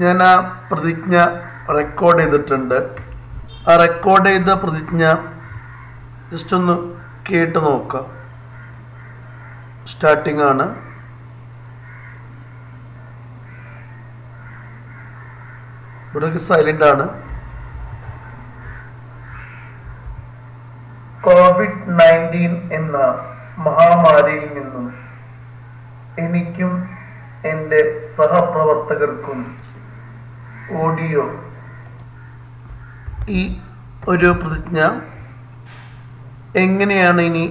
ഞാൻ ആ പ്രതിജ്ഞ റെക്കോർഡ് ചെയ്തിട്ടുണ്ട്. ആ റെക്കോർഡ് ചെയ്ത പ്രതിജ്ഞ ജസ്റ്റ് ഒന്ന് കേട്ട് നോക്കാം. സ്റ്റാർട്ടിംഗ് ആണ്. ഇവിടെ സൈലന്റ് ആണ്. കോവിഡ്-19 എന്ന മഹാമാരിയിൽ നിന്നും എനിക്കും എൻ്റെ സഹപ്രവർത്തകർക്കും ഓഡിയോ. ഈ ഒരു പ്രതിജ്ഞ എങ്ങനെയാണ് ഇനി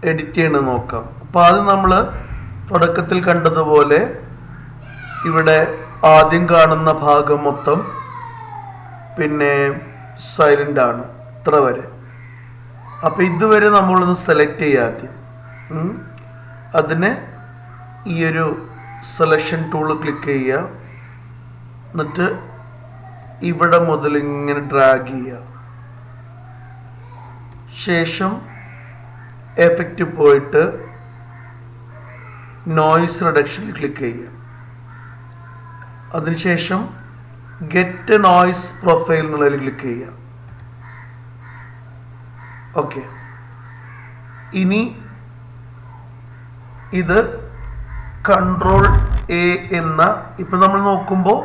എഡിറ്റ് ചെയ്യണമെന്ന് നോക്കാം. അപ്പോൾ അത് നമ്മൾ തുടക്കത്തിൽ കണ്ടതുപോലെ ഇവിടെ ആദ്യം കാണുന്ന ഭാഗം മൊത്തം പിന്നെ സൈലൻ്റ് ആണ്, ഇത്ര വരെ. അപ്പോൾ ഇതുവരെ നമ്മളൊന്ന് സെലക്ട് ചെയ്യുക ആദ്യം. അതിന് ഈ ഒരു സെലക്ഷൻ ടൂൾ ക്ലിക്ക് ചെയ്യുക. എന്നിട്ട് ഇവിടെ മുതൽ ഇങ്ങനെ ഡ്രാഗ് ചെയ്യുക. ശേഷം എഫക്റ്റ് പോയിട്ട് നോയ്സ് റിഡക്ഷനിൽ ക്ലിക്ക് ചെയ്യുക. അതിനുശേഷം ഗെറ്റ് നോയ്സ് പ്രൊഫൈൽ എന്നുള്ളതിൽ ക്ലിക്ക് ചെയ്യുക. ഓക്കെ, ഇനി ഇത് കൺട്രോൾ എ എന്ന, ഇപ്പം നമ്മൾ നോക്കുമ്പോൾ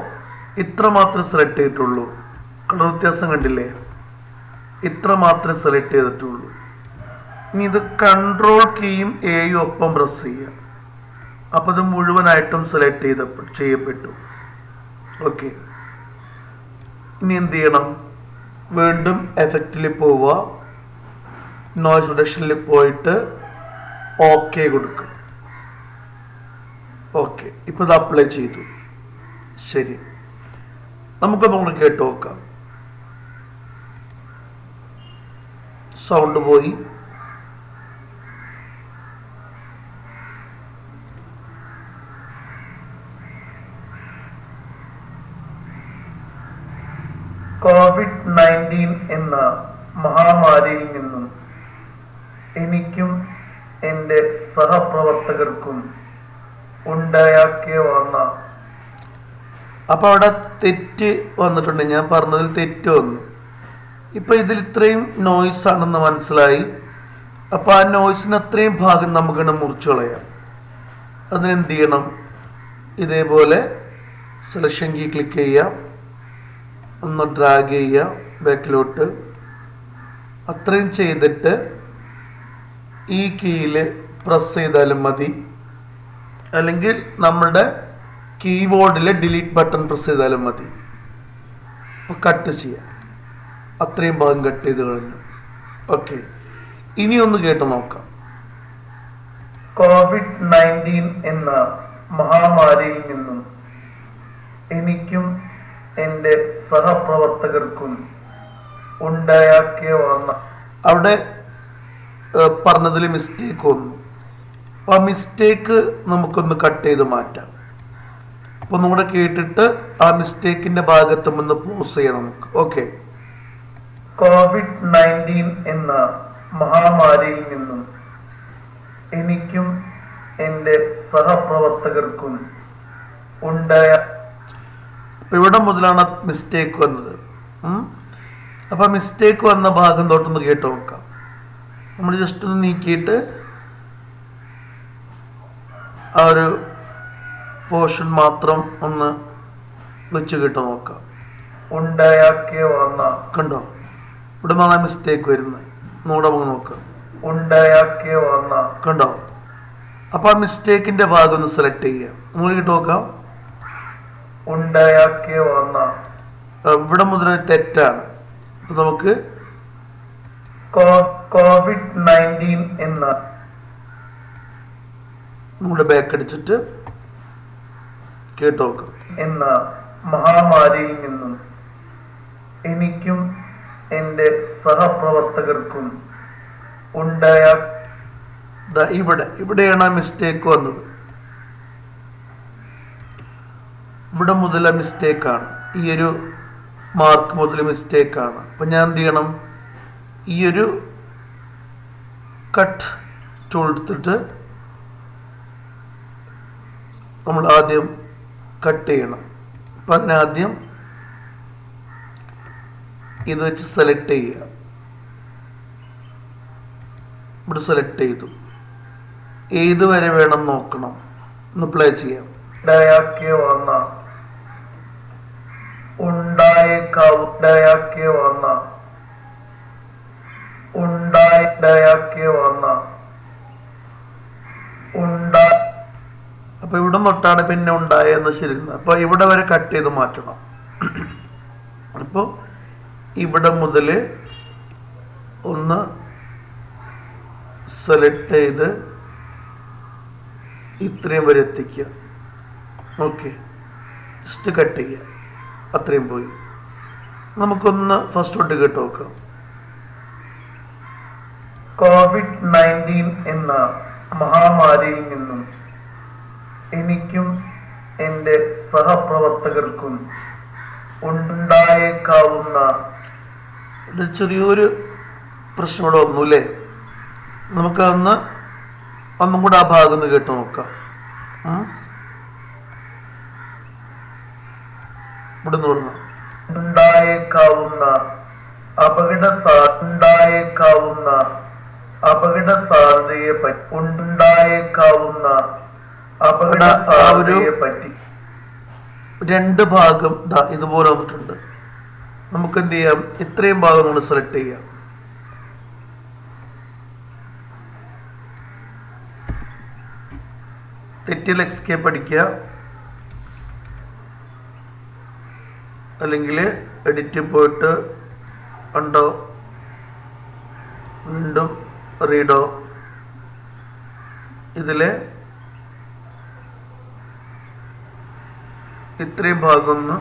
ഇത്ര മാത്രമേ സെലക്ട് ചെയ്തിട്ടുള്ളൂ. കളർ വ്യത്യാസം കണ്ടില്ലേ? ഇത്ര മാത്രമേ സെലക്ട് ചെയ്തിട്ടുള്ളൂ. ഇനി ഇത് കൺട്രോൾ കീയും എയും ഒപ്പം പ്രസ് ചെയ്യുക. അപ്പോൾ ഇത് മുഴുവനായിട്ടും സെലക്ട് ചെയ്യപ്പെട്ടു. ഓക്കെ, ഇനി എന്ത് ചെയ്യണം? വീണ്ടും എഫക്റ്റിൽ പോവുക, നോയ്സ് റിഡക്ഷനിൽ പോയിട്ട് ഓക്കെ കൊടുക്കുക. ഓക്കെ, ഇപ്പോൾ ഇത് അപ്ലൈ ചെയ്തു. ശരി, നമുക്കൊന്നുകൂടി കേട്ട് നോക്കാം. സൗണ്ട് പോയി. കോവിഡ്-19 എന്ന മഹാമാരിയിൽ നിന്നും എനിക്കും എൻ്റെ സഹപ്രവർത്തകർക്കും ഉണ്ടാക്കിയ വന്ന. അപ്പോൾ അവിടെ തെറ്റ് വന്നിട്ടുണ്ട്. ഞാൻ പറഞ്ഞതിൽ തെറ്റ് വന്നു. ഇപ്പം ഇതിൽ ഇത്രയും നോയ്സ് ആണെന്ന് മനസ്സിലായി. അപ്പോൾ ആ നോയ്സിന് അത്രയും ഭാഗം നമുക്കിങ്ങനെ മുറിച്ചു കളയാം. അതിനെന്ത് ചെയ്യണം? ഇതേപോലെ സെലക്ഷൻ കീ ക്ലിക്ക് ചെയ്യുക, ഒന്ന് ഡ്രാഗ് ചെയ്യുക ബാക്കിലോട്ട്. അത്രയും ചെയ്തിട്ട് ഈ കീയിൽ പ്രസ് ചെയ്താലും മതി, അല്ലെങ്കിൽ നമ്മളുടെ കീബോർഡിലെ ഡിലീറ്റ് ബട്ടൺ പ്രസ് ചെയ്താലും മതി. അപ്പോൾ കട്ട് ചെയ്യാം. അത്രയും ഭാഗം കട്ട് ചെയ്ത് കഴിഞ്ഞു. ഓക്കെ, ഇനി ഒന്ന് കേട്ട് നോക്കാം. കോവിഡ്-19 എന്ന മഹാമാരിയിൽ നിന്നും എനിക്കും എൻ്റെ സഹപ്രവർത്തകർക്കും ഉണ്ടാക്കിയ വന്ന. അവിടെ പറഞ്ഞതിൽ മിസ്റ്റേക്ക് വന്നു. അപ്പോൾ ആ മിസ്റ്റേക്ക് നമുക്കൊന്ന് കട്ട് ചെയ്ത് മാറ്റാം. അപ്പോൾ നമ്മുടെ കേട്ടിട്ട് ആ മിസ്റ്റേക്കിൻ്റെ ഭാഗത്തും ഒന്ന് പോസ് ചെയ്യാം നമുക്ക്. ഓക്കെ, കോവിഡ്-19 എന്ന മഹാമാരിയിൽ നിന്നും എനിക്കും എൻ്റെ സഹപ്രവർത്തകർക്കും ഉണ്ടായ. ഇവിടെ മുതലാണ് മിസ്റ്റേക്ക് വന്നത്. അപ്പോൾ മിസ്റ്റേക്ക് വന്ന ഭാഗം തൊട്ടൊന്ന് കേട്ട് നോക്കാം. നമ്മൾ ജസ്റ്റ് ഒന്ന് നീക്കിയിട്ട് ആ ഒരു പോർഷൻ മാത്രം ഒന്ന് വെച്ച് കേട്ട് നോക്കാം. ഉണ്ടാക്കിയ വന്ന. കണ്ടോ? ഇവിടെ നിന്നാണ് മിസ്റ്റേക്ക് വരുന്നത്. ഒന്നുകൂടെ നമുക്ക് നോക്കാം. ഉണ്ടാക്കിയ വന്ന. കണ്ടോ? അപ്പോൾ ആ മിസ്റ്റേക്കിൻ്റെ ഭാഗം ഒന്ന് സെലക്ട് ചെയ്യുക. നമ്മൾ കേട്ട് നോക്കാം. ഉണ്ടാക്കിയ വന്ന. ഇവിടെ മുതൽ തെറ്റാണ്. അപ്പം നമുക്ക് കോവിഡ്-19 എന്ന നമ്മുടെ ബാക്ക് അടിച്ചിട്ട് കേട്ട് നോക്കാം. എന്ന മഹാമാരിയിൽ നിന്നും എനിക്കും എൻ്റെ സഹപ്രവർത്തകർക്കും ഉണ്ടായ. ഇവിടെയാണ് മിസ്റ്റേക്ക് വന്നത്. ഇവിടെ മുതൽ മിസ്റ്റേക്കാണ്. ഈ ഒരു മാർക്ക് മുതൽ മിസ്റ്റേക്കാണ്. അപ്പം ഞാൻ എന്ത് ചെയ്യണം? ഈ ഒരു കട്ട് ടൂൾ എടുത്തിട്ട് നമ്മൾ ആദ്യം കട്ട് ചെയ്യണം. അപ്പം അതിനാദ്യം ഇത് വെച്ച് സെലക്ട് ചെയ്യുക. ഇവിടെ സെലക്ട് ചെയ്തു. ഏത് വരെ വേണം നോക്കണം. ഒന്ന് പ്ലേ ചെയ്യാം. ഉണ്ടായാക്കിയ വന്ന അപ്പൊ ഇവിടെ തൊട്ടാണ് പിന്നെ ഉണ്ടായെന്ന് ശരി. അപ്പൊ ഇവിടെ വരെ കട്ട് ചെയ്ത് മാറ്റണം. അപ്പൊ ഇവിടെ മുതൽ ഒന്ന് സെലക്ട് ചെയ്ത് ഇത്രയും വരെ എത്തിക്കുക. ഓക്കെ, ജസ്റ്റ് കട്ട് ചെയ്യുക. അത്രയും പോയി. നമുക്കൊന്ന് ഫസ്റ്റ് തൊട്ട് കേട്ട് നോക്കാം. COVID-19 എന്ന മഹാമാരിയിൽ നിന്നും എനിക്കും എൻ്റെ സഹപ്രവർത്തകർക്കും ഉണ്ടായേക്കാവുന്ന ചെറിയൊരു പ്രശ്നം ഇവിടെ വന്നു അല്ലേ? നമുക്കതൊന്ന് ഒന്നും കൂടെ ആ ഭാഗം ഒന്ന് കേട്ട് നോക്കാം. ഇവിടെ നിന്ന് ഉണ്ടായേക്കാവുന്ന അപകട സാധ്യതയെ പറ്റി രണ്ട് ഭാഗം ഇതുപോലെ വന്നിട്ടുണ്ട്. നമുക്ക് എന്ത് ചെയ്യാം? ഇത്രയും ഭാഗം നമ്മൾ സെലക്ട് ചെയ്യാം. തെറ്റിൽ എസ്കേപ്പ് അടിക്കുക, അല്ലെങ്കിൽ എഡിറ്റ് പോയിട്ട് ഉണ്ടോ വീണ്ടും റീഡോ. ഇതിലെ ഇത്രയും ഭാഗം ഒന്ന്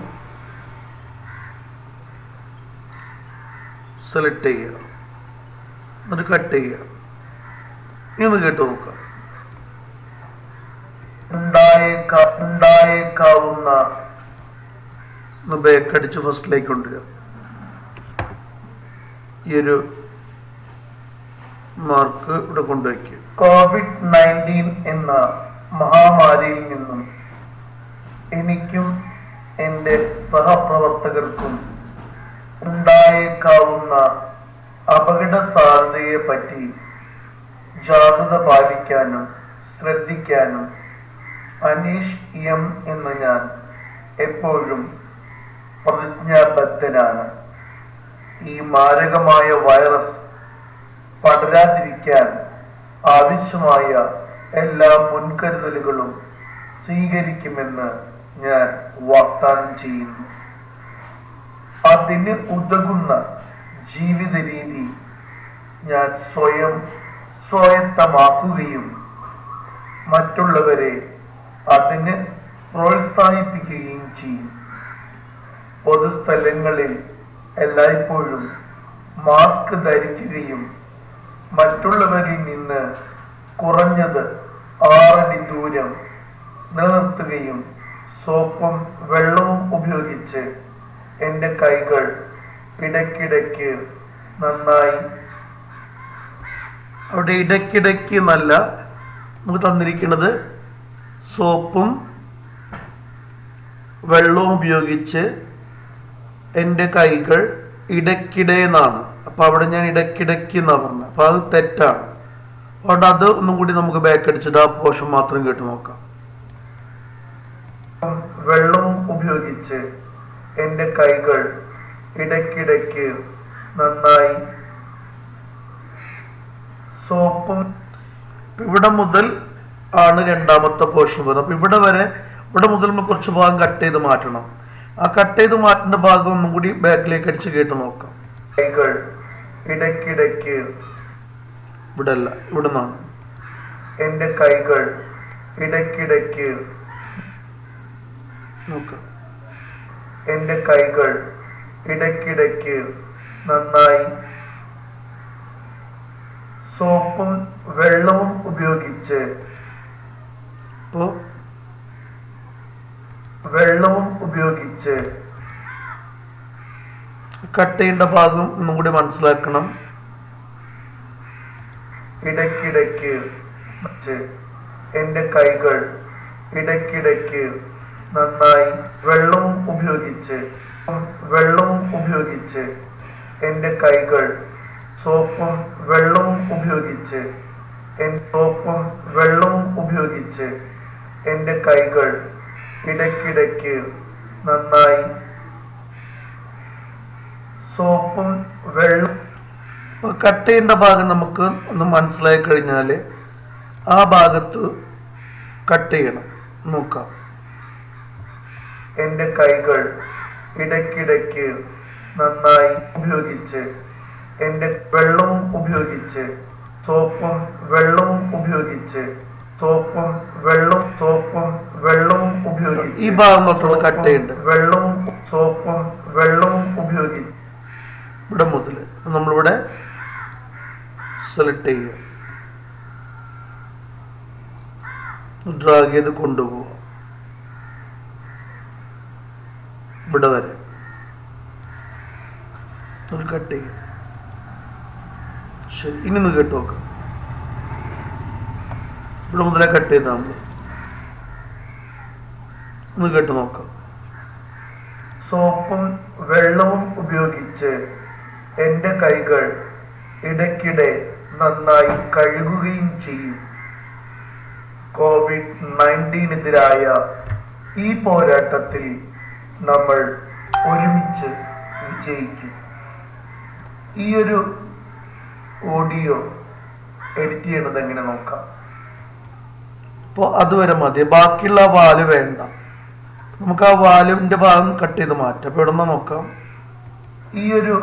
സെലക്ട് ചെയ്യുക, എന്നിട്ട് കട്ട് ചെയ്യുക. ഇനി ഒന്ന് കേട്ട് നോക്കാം. ഉണ്ടായേക്കാവുന്ന ബാക്ക് അടിച്ച് ഫസ്റ്റിലേക്ക് കൊണ്ടുവരിക. ഈ ഒരു മാർക്ക് ഇവിടെ കൊണ്ടുവയ്ക്കുക. COVID-19 എന്ന മഹാമാരിയിൽ നിന്നും എനിക്കും എൻ്റെ സഹപ്രവർത്തകർക്കും ഉണ്ടായേക്കാവുന്ന അപകട സാധ്യതയെ പറ്റി ജാഗ്രത പാലിക്കാനും ശ്രദ്ധിക്കാനും അനീഷ് എം എന്ന ഞാൻ എപ്പോഴും പ്രതിജ്ഞാബദ്ധനാണ്. ഈ മാരകമായ വൈറസ് പടരാതിരിക്കാൻ ആവശ്യമായ എല്ലാ മുൻകരുതലുകളും സ്വീകരിക്കുമെന്ന് ഞാൻ വാഗ്ദാനം ചെയ്യുന്നു. അതിന് ഉതകുന്ന ജീവിത രീതി ഞാൻ സ്വായത്തമാക്കുകയും മറ്റുള്ളവരെ അതിന് പ്രോത്സാഹിപ്പിക്കുകയും ചെയ്യും. പൊതുസ്ഥലങ്ങളിൽ എല്ലായ്പ്പോഴും മാസ്ക് ധരിക്കുകയും മറ്റുള്ളവരിൽ നിന്ന് കുറഞ്ഞത് 6 അടി ദൂരം നിലനിർത്തുകയും സോപ്പും വെള്ളവും ഉപയോഗിച്ച് എൻ്റെ കൈകൾ ഇടയ്ക്കിടയ്ക്ക് നന്നായി, അവിടെ ഇടയ്ക്കിടയ്ക്ക് നല്ല നമുക്ക് തന്നിരിക്കുന്നത് സോപ്പും വെള്ളവും ഉപയോഗിച്ച് എൻ്റെ കൈകൾ ഇടയ്ക്കിടെ എന്നാണ്. അപ്പോൾ അവിടെ ഞാൻ ഇടയ്ക്കിടയ്ക്ക് എന്നാണ് പറഞ്ഞത്. അപ്പോൾ അത് തെറ്റാണ്. അതുകൊണ്ട് അത് ഒന്നും കൂടി നമുക്ക് ബാക്ക് അടിച്ചിട്ട് ആ പോർഷൻ മാത്രം കേട്ട് നോക്കാം. വെള്ളവും ഉപയോഗിച്ച് എൻ്റെ കൈകൾ ഇടയ്ക്കിടയ്ക്ക് നന്നായി, സോപ്പും. ഇവിടെ മുതൽ ആണ് രണ്ടാമത്തെ പോർഷൻ വരുന്നത്. അപ്പോൾ ഇവിടെ മുതൽ നമ്മൾ കുറച്ച് ഭാഗം കട്ട് ചെയ്ത് മാറ്റണം. ആ കട്ട് ചെയ്ത് മാറ്റുന്ന ഭാഗം ഒന്നും കൂടി ബാക്കിലേക്ക് അടിച്ച് കേട്ട് നോക്കാം. കൈകൾ ഇടയ്ക്കിടയ്ക്ക്, ഇവിടെ അല്ല, ഇവിടെ നിന്നാണ്. എൻ്റെ കൈകൾ ഇടയ്ക്കിടയ്ക്ക് നോക്കാം. എൻ്റെ കൈകൾ ഇടയ്ക്കിടയ്ക്ക് നന്നായി സോപ്പും വെള്ളവും ഉപയോഗിച്ച്, കട്ട് ചെയ്യേണ്ട ഭാഗം ഒന്നും കൂടി മനസ്സിലാക്കണം. ഇടയ്ക്കിടയ്ക്ക് എൻ്റെ കൈകൾ ഇടയ്ക്കിടയ്ക്ക് നന്നായി വെള്ളവും ഉപയോഗിച്ച് വെള്ളവും ഉപയോഗിച്ച് എൻ്റെ കൈകൾ സോപ്പും വെള്ളവും ഉപയോഗിച്ച് എൻ്റെ കൈകൾ ഇടയ്ക്കിടയ്ക്ക് നന്നായി സോപ്പും വെള്ളം. കട്ട് ചെയ്യേണ്ട ഭാഗം നമുക്ക് ഒന്ന് മനസ്സിലായി കഴിഞ്ഞാൽ ആ ഭാഗത്ത് കട്ട് ചെയ്യണം. നോക്കാം. എൻ്റെ കൈകൾ ഇടയ്ക്കിടയ്ക്ക് നന്നായി ഉപയോഗിച്ച് എൻ്റെ വെള്ളവും ഉപയോഗിച്ച് സോപ്പും വെള്ളവും ഉപയോഗിച്ച് ഈ ഭാഗം തൊട്ടുള്ള കട്ട് ചെയ്യേണ്ടത് വെള്ളവും ഉപയോഗിച്ച് ഇവിടെ മുതൽ നമ്മളിവിടെ സെലക്ട് ചെയ്യുക, ഡ്രാഗ് ചെയ്ത് കൊണ്ടുപോവുക ഇവിടെ വരെ കട്ട് ചെയ്യുക. ശരി, ഇനി ഒന്ന് കേട്ട് നോക്കാം. ഇവിടെ മുതലേ കട്ട് ചെയ്താൽ നമ്മൾ ഒന്ന് കേട്ട് നോക്കാം. സോപ്പും വെള്ളവും ഉപയോഗിച്ച് എൻ്റെ കൈകൾ ഇടയ്ക്കിടെ നന്നായി കഴുകുകയും ചെയ്യും. COVID-19-നെതിരായ ഈ പോരാട്ടത്തിൽ നമ്മൾ ഒരുമിച്ച് വിജയിക്കും. ഈ ഒരു ഓഡിയോ എഡിറ്റ് ചെയ്യണത് എങ്ങനെ നോക്കാം. അപ്പോൾ അതുവരെ മതി, ബാക്കിയുള്ള വാല് വേണ്ട. നമുക്ക് ആ വാലിൻ്റെ ഭാഗം കട്ട് ചെയ്ത് മാറ്റാം. അപ്പോൾ ഇവിടെ നിന്ന് നോക്കാം. ഈ ഒരു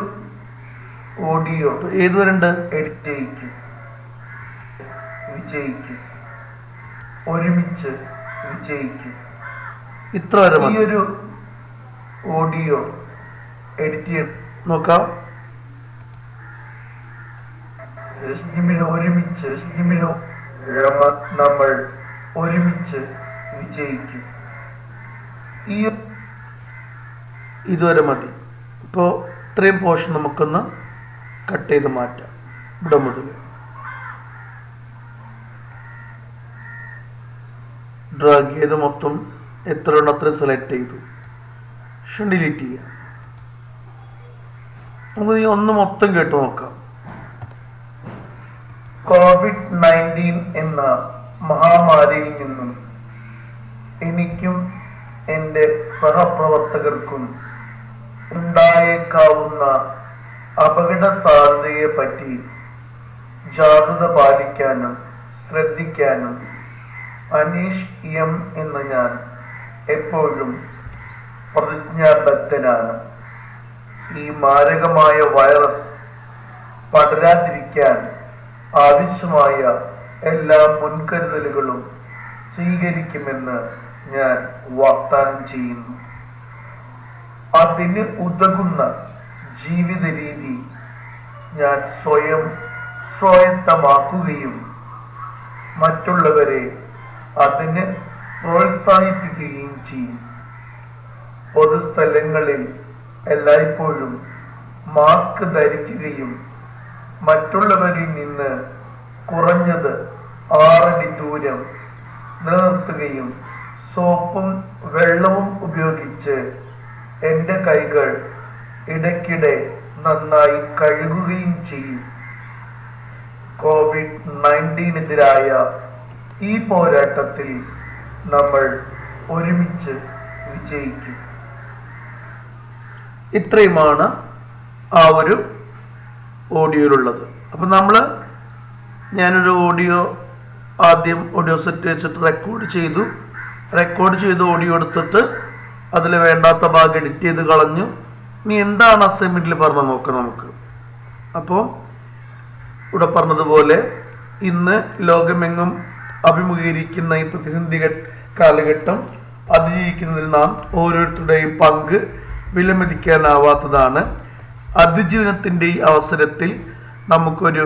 ഓഡിയോ ഏതുവരെ ഉണ്ട്? എഡിറ്റ് ചെയ്യിക്കും, വിജയിക്കും, ഒരുമിച്ച് വിജയിക്കും. ഇത്ര വരെ മതി. ഈ ഒരു ഓഡിയോ എഡിറ്റ് ചെയ്ത് നോക്കാം. നമ്മൾ ഒരുമിച്ച് വിജയിക്കും. ഇതുവരെ മതി. ഇപ്പോൾ ഇത്രയും പോർഷൻ നമുക്കൊന്ന് കട്ട് ചെയ്ത് മാറ്റാം. ഇവിടെ മുതൽ ഡ്രാഗ് ചെയ്ത് മൊത്തം എത്ര ഉണ്ട് അത്രയും സെലക്ട് ചെയ്തു. ഡിലീറ്റ് ചെയ്യാം. നമുക്ക് ഒന്ന് മൊത്തം കേട്ട് നോക്കാം. COVID-19 എന്ന മഹാമാരിയിൽ നിന്നും എനിക്കും എൻ്റെ സഹപ്രവർത്തകർക്കും ഉണ്ടായേക്കാവുന്ന അപകട സാധ്യതയെ പറ്റി ജാഗ്രത പാലിക്കാനും ശ്രദ്ധിക്കാനും അനീഷ് എം എന്ന ഞാൻ എപ്പോഴും പ്രതിജ്ഞാബദ്ധനാണ്. ഈ മാരകമായ വൈറസ് പടരാതിരിക്കാൻ ആവശ്യമായ എല്ലാ മുൻകരുതലുകളും സ്വീകരിക്കുമെന്ന് ഞാൻ വാഗ്ദാനം ചെയ്യുന്നു. അതിന് ഉതകുന്ന ജീവിത രീതി ഞാൻ സ്വായത്തമാക്കുകയും മറ്റുള്ളവരെ അതിന് പ്രോത്സാഹിപ്പിക്കുകയും ചെയ്യും. പൊതുസ്ഥലങ്ങളിൽ എല്ലായ്പ്പോഴും മാസ്ക് ധരിക്കുകയും മറ്റുള്ളവരിൽ നിന്ന് കുറഞ്ഞത് 6 അടി ദൂരം നിലനിർത്തുകയും സോപ്പും വെള്ളവും ഉപയോഗിച്ച് എൻ്റെ കൈകൾ ഇടയ്ക്കിടെ നന്നായി കഴുകുകയും ചെയ്യും. COVID-19-നെതിരായ ഈ പോരാട്ടത്തിൽ നമ്മൾ ഒരുമിച്ച് വിജയിക്കും. ഇത്രയുമാണ് ആ ഒരു ഓഡിയോയിലുള്ളത്. അപ്പം ഞാനൊരു ആദ്യം ഓഡിയോ സെറ്റ് വെച്ചിട്ട് റെക്കോർഡ് ചെയ്ത് ഓഡിയോ എടുത്തിട്ട് അതിൽ വേണ്ടാത്ത ഭാഗം എഡിറ്റ് ചെയ്ത് കളഞ്ഞു. ഇനി എന്താണ് അസൈൻമെൻറ്റിൽ പറഞ്ഞത് നോക്കാം നമുക്ക്. അപ്പോൾ ഇവിടെ പറഞ്ഞതുപോലെ ഇന്ന് ലോകമെങ്ങും അഭിമുഖീകരിക്കുന്ന ഈ പ്രതിസന്ധി കാലഘട്ടം അതിജീവിക്കുന്നതിൽ നാം ഓരോരുത്തരുടെയും പങ്ക് വിലമതിക്കാനാവാത്തതാണ്. അതിജീവനത്തിൻ്റെ ഈ അവസരത്തിൽ നമുക്കൊരു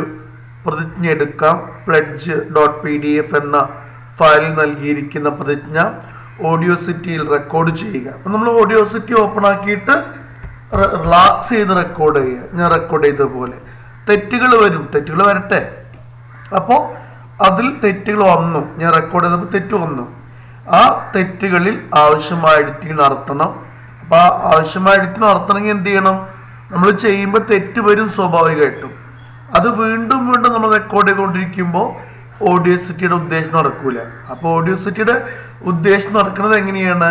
പ്രതിജ്ഞ എടുക്കാം. pledge.pdf എന്ന ഫയലിൽ നൽകിയിരിക്കുന്ന പ്രതിജ്ഞ ഓഡിയോസിറ്റിയിൽ റെക്കോർഡ് ചെയ്യുക. അപ്പം നമ്മൾ ഓഡിയോസിറ്റി ഓപ്പൺ ആക്കിയിട്ട് റിലാക്സ് ചെയ്ത് റെക്കോർഡ് ചെയ്യുക. ഞാൻ റെക്കോർഡ് ചെയ്തതുപോലെ തെറ്റുകൾ വരട്ടെ. അപ്പോൾ അതിൽ തെറ്റുകൾ വന്നു, ഞാൻ റെക്കോർഡ് ചെയ്തപ്പോൾ തെറ്റ് വന്നു. ആ തെറ്റുകളിൽ ആവശ്യമായ എഡിറ്റിംഗ് നടത്തണം. അപ്പൊ ആവശ്യമായ എഡിറ്റ് നടത്തണമെങ്കിൽ എന്ത് ചെയ്യണം? നമ്മൾ ചെയ്യുമ്പോൾ തെറ്റ് വരും സ്വാഭാവികമായിട്ടും. അത് വീണ്ടും വീണ്ടും നമ്മൾ റെക്കോർഡ് ചെയ്തുകൊണ്ടിരിക്കുമ്പോൾ ഓഡിയോസിറ്റിയുടെ ഉദ്ദേശം നടക്കൂല. അപ്പോൾ ഓഡിയോസിറ്റിയുടെ ഉദ്ദേശം നടക്കുന്നത് എങ്ങനെയാണ്?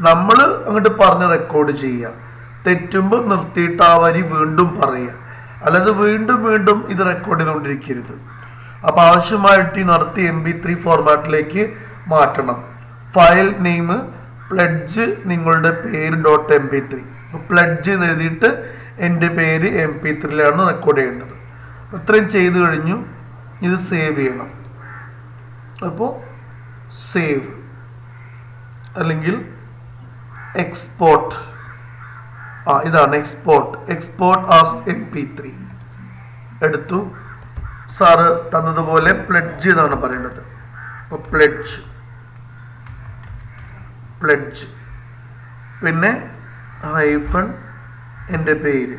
നമ്മൾ അങ്ങോട്ട് പറഞ്ഞ് റെക്കോർഡ് ചെയ്യുക, തെറ്റുമ്പോൾ നിർത്തിയിട്ട് ആ വരി വീണ്ടും പറയുക, അല്ലാതെ വീണ്ടും വീണ്ടും ഇത് റെക്കോർഡ് ചെയ്തുകൊണ്ടിരിക്കരുത്. അപ്പോൾ ആവശ്യമായിട്ട് നടത്തി MP3 ഫോർമാറ്റിലേക്ക് മാറ്റണം. ഫയൽ നെയിം പ്ലഡ്ജ് നിങ്ങളുടെ പേര് .mp3. പ്ലഡ്ജ് എന്ന് എഴുതിയിട്ട് എൻ്റെ പേര് MP3യിലാണ് റെക്കോർഡ് ചെയ്യേണ്ടത്. ഇത്രയും ചെയ്തു കഴിഞ്ഞു. ഇത് സേവ് ചെയ്യണം. അപ്പോൾ സേവ് അല്ലെങ്കിൽ എക്സ്പോർട്ട്, ഇതാണ് എക്സ്പോർട്ട് ആസ് MP3 എടുത്തു. സാറ് തന്നതുപോലെ പ്ലഡ്ജ് എന്നാണ് പറയേണ്ടത്. അപ്പോൾ പ്ലഡ്ജ് പിന്നെ ഹൈഫൺ എൻ്റെ പേര്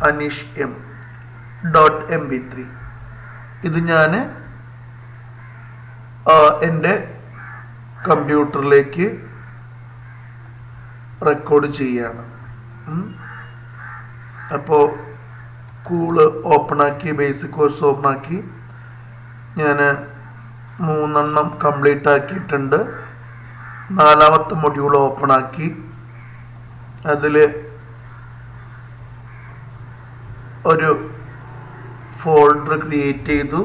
അനീഷ് M .mp3. ഇത് ഞാൻ എൻ്റെ കമ്പ്യൂട്ടറിലേക്ക് റെക്കോർഡ് ചെയ്യാണ്. അപ്പോൾ കൂള് ഓപ്പണാക്കി, ബേസിക് കോഴ്സ് ഓപ്പണാക്കി, ഞാൻ 3 കംപ്ലീറ്റ് ആക്കിയിട്ടുണ്ട്. 4ാമത്തെ മൊഡ്യൂൾ ഓപ്പണാക്കി, അതിൽ ഒരു ഫോൾഡർ ക്രിയേറ്റ് ചെയ്തു,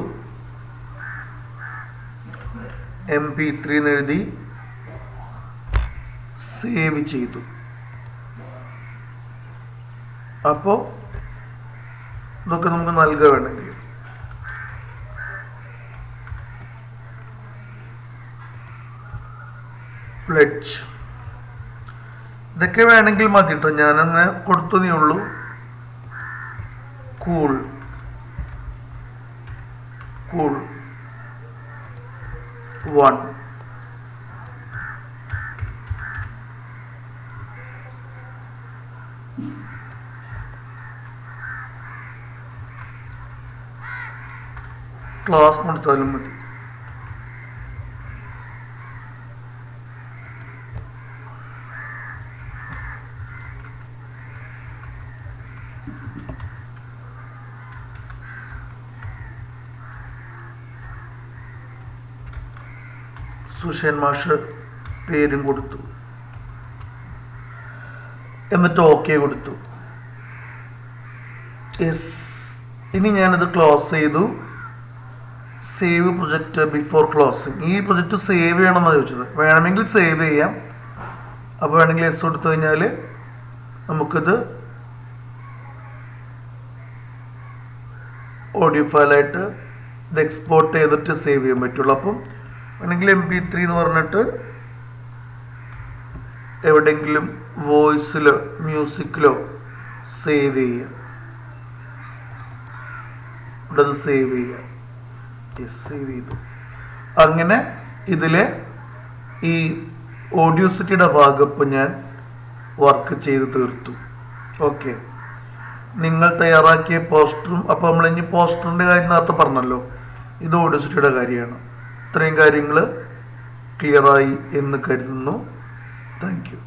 MP3 എന്ന് എഴുതി സേവ് ചെയ്തു. അപ്പോൾ ഇതൊക്കെ നമുക്ക് നൽകുക വേണമെങ്കിൽ പ്ലഡ്ജ് ഇതൊക്കെ വേണമെങ്കിൽ മതി കേട്ടോ. ഞാനങ്ങനെ കൊടുത്തതേ ഉള്ളൂ. കൂൾ 1 ക്ലാസ് കൊടുത്താലും മതി. സുഷേൻ മാഷ് പേരും കൊടുത്തു. എന്നിട്ട് ഓക്കെ കൊടുത്തു. യെസ്. ഇനി ഞാനത് ക്ലോസ് ചെയ്തു. Save project before closing. ഈ പ്രൊജക്റ്റ് സേവ് ചെയ്യണമെന്നാണ് ചോദിച്ചത്. വേണമെങ്കിൽ സേവ് ചെയ്യാം. അപ്പോൾ വേണമെങ്കിൽ എസ് കൊടുത്തു കഴിഞ്ഞാൽ നമുക്കിത് ഓഡിയോ ഫയലായിട്ട് ഇത് എക്സ്പോർട്ട് ചെയ്തിട്ട് സേവ് ചെയ്യാൻ പറ്റുള്ളൂ. അപ്പം വേണമെങ്കിൽ MP3 എന്ന് പറഞ്ഞിട്ട് എവിടെയെങ്കിലും വോയിസിലോ മ്യൂസിക്കിലോ സേവ് ചെയ്യുക. ഇവിടെ അത് സേവ് ചെയ്യുക. സേവ് ചെയ്തു. അങ്ങനെ ഇതിലെ ഈ ഓഡിയോസിറ്റിയുടെ ഭാഗപ്പ് ഞാൻ വർക്ക് ചെയ്ത് തീർത്തു. ഓക്കെ. നിങ്ങൾ തയ്യാറാക്കിയ പോസ്റ്ററും, അപ്പോൾ നമ്മൾ ഇനി പോസ്റ്ററിൻ്റെ കാര്യം നേരത്തെ പറഞ്ഞല്ലോ, ഇത് ഓഡിയോസിറ്റിയുടെ കാര്യമാണ്. ഇത്രയും കാര്യങ്ങൾ ക്ലിയറായി എന്ന് കരുതുന്നു. Thank you.